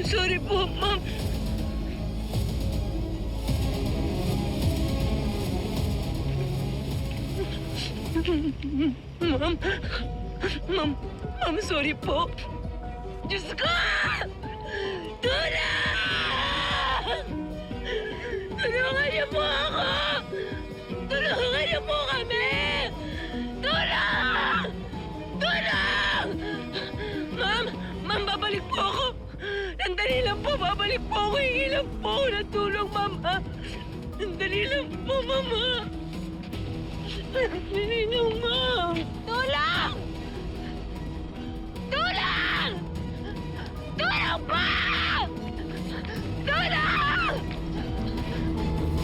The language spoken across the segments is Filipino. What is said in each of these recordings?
Sorry po, ma'am. Ma'am. Ma'am, sorry po. Diyos ko! Tulong! Tulungan niyo po ako! Tulungan niyo po kami! Tulong! Tulong! Ma'am, babalik po ako. Nandali lang po, babalik po ako. Hingi lang po ako ng tulong, ma'am. Nandali lang po, mama. Nandali lang, ma'am. Tulong! Tulong! Tulong po! Tulong! Tulong!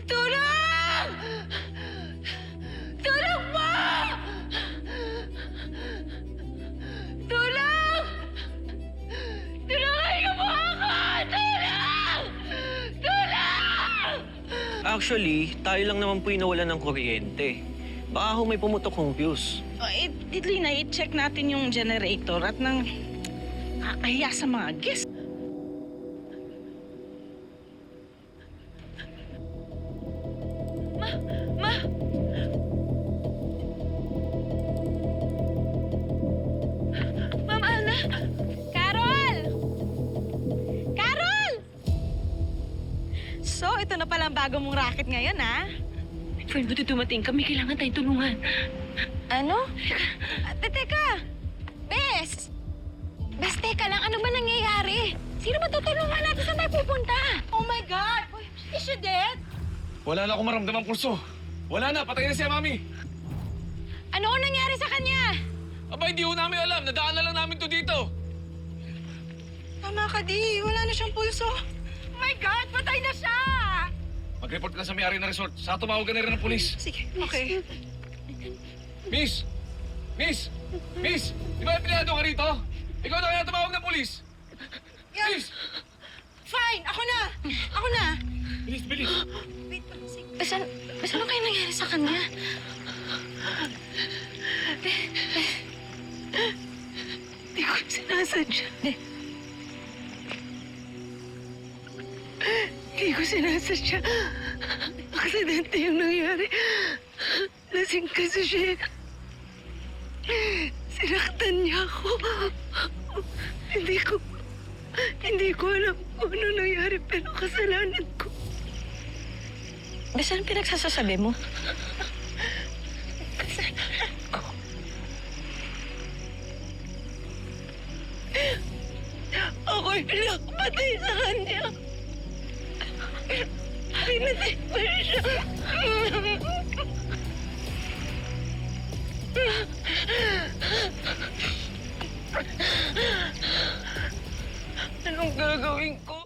Tulong! Tulong po! Tulong! Tulungan niyo po ako! Tulong! Tulong! Actually, tayo lang naman po yung nawalan ng kuryente. Baka ho may pumutok kong fuse. Lina, i-check natin yung generator at nang kakahiya sa mga guests. Ma! Ma'am Ana! Carol! Carol! So, ito na pala ang bago mong racket ngayon, ha? Friend, buti dumating kami. Kailangan tayong tulungan. Ano? Teka! Bes! Bes, teka lang. Ano ba nangyayari? Sino ba tutulungan natin? Saan tayo pupunta? Oh my God! Is she dead? Wala na akong maramdamang pulso. Wala na, patay na siya, Mami. Ano ang nangyari sa kanya? Aba, hindi ho namin alam. Nadaan na lang namin to dito. Tama ka, Di. Wala na siyang pulso. Oh my God! Patay na siya! Mag-report ka sa may-ari na resort. Sa tumawagan na rin ng pulis. Sige, okay. Miss! Miss! Miss! Di ba empleyado ka rito? Ikaw na kaya tumawag ng pulis? Yeah. Miss! Fine! Ako na! Ako na! Bilis, bilis! Wait, Bes, ano kayo nangyari sa kanya? Hindi ko sinasadya. Hindi ko sinasadya. Aksidente yung nangyari. Lasing kasi siya. Sinaktan niya ako. Hindi ko alam kung ano nangyari, pero kasalanan ko. Bes, anong pinagsasasabi mo? Ako'y pinakapatay sa kanya. Pinatay ko siya. Anong gagawin ko?